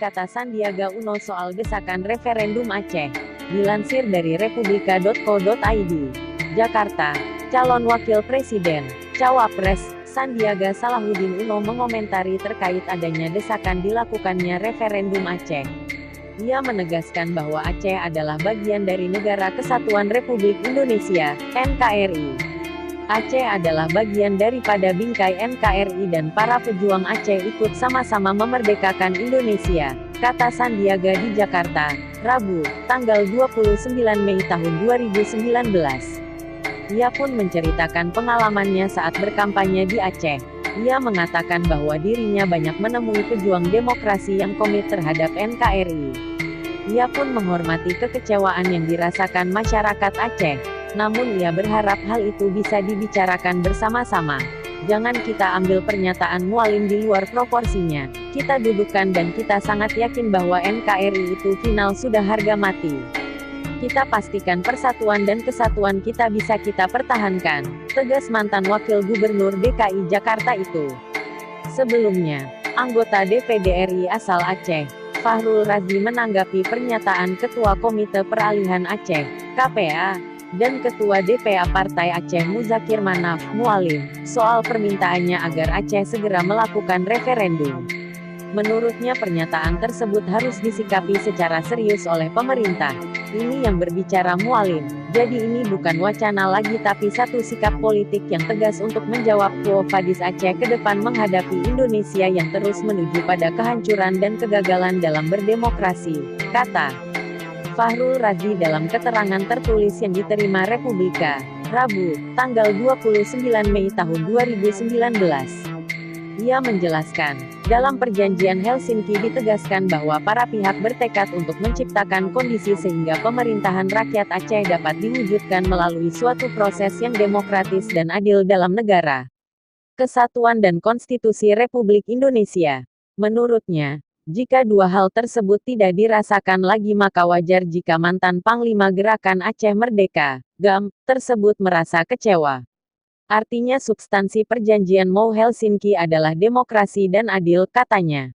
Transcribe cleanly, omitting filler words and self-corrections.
kata Sandiaga Uno soal desakan referendum Aceh. Dilansir dari republika.co.id. Jakarta. Calon Wakil Presiden, Cawapres, Sandiaga Salahuddin Uno mengomentari terkait adanya desakan dilakukannya referendum Aceh. Ia menegaskan bahwa Aceh adalah bagian dari Negara Kesatuan Republik Indonesia, NKRI. Aceh adalah bagian daripada bingkai NKRI dan para pejuang Aceh ikut sama-sama memerdekakan Indonesia, kata Sandiaga di Jakarta, Rabu, tanggal 29 Mei tahun 2019. Ia pun menceritakan pengalamannya saat berkampanye di Aceh. Ia mengatakan bahwa dirinya banyak menemui pejuang demokrasi yang komit terhadap NKRI. Ia pun menghormati kekecewaan yang dirasakan masyarakat Aceh. Namun ia berharap hal itu bisa dibicarakan bersama-sama. Jangan kita ambil pernyataan Mualim di luar proporsinya. Kita dudukkan dan kita sangat yakin bahwa NKRI itu final sudah harga mati. Kita pastikan persatuan dan kesatuan kita bisa kita pertahankan, tegas mantan Wakil Gubernur DKI Jakarta itu. Sebelumnya, anggota DPD RI asal Aceh, Fahrul Razi menanggapi pernyataan Ketua Komite Peralihan Aceh, KPA, dan Ketua DPA Partai Aceh Muzakir Manaf, Mualim, soal permintaannya agar Aceh segera melakukan referendum. Menurutnya pernyataan tersebut harus disikapi secara serius oleh pemerintah. Ini yang berbicara Mualim. Jadi ini bukan wacana lagi tapi satu sikap politik yang tegas untuk menjawab Quo Vadis Aceh ke depan menghadapi Indonesia yang terus menuju pada kehancuran dan kegagalan dalam berdemokrasi, kata Fahrul Razi dalam keterangan tertulis yang diterima Republika, Rabu, tanggal 29 Mei tahun 2019. Ia menjelaskan, dalam perjanjian Helsinki ditegaskan bahwa para pihak bertekad untuk menciptakan kondisi sehingga pemerintahan rakyat Aceh dapat diwujudkan melalui suatu proses yang demokratis dan adil dalam negara Kesatuan dan Konstitusi Republik Indonesia. Menurutnya, jika dua hal tersebut tidak dirasakan lagi maka wajar jika mantan Panglima Gerakan Aceh Merdeka, GAM, tersebut merasa kecewa. Artinya substansi perjanjian MOU Helsinki adalah demokrasi dan adil, katanya.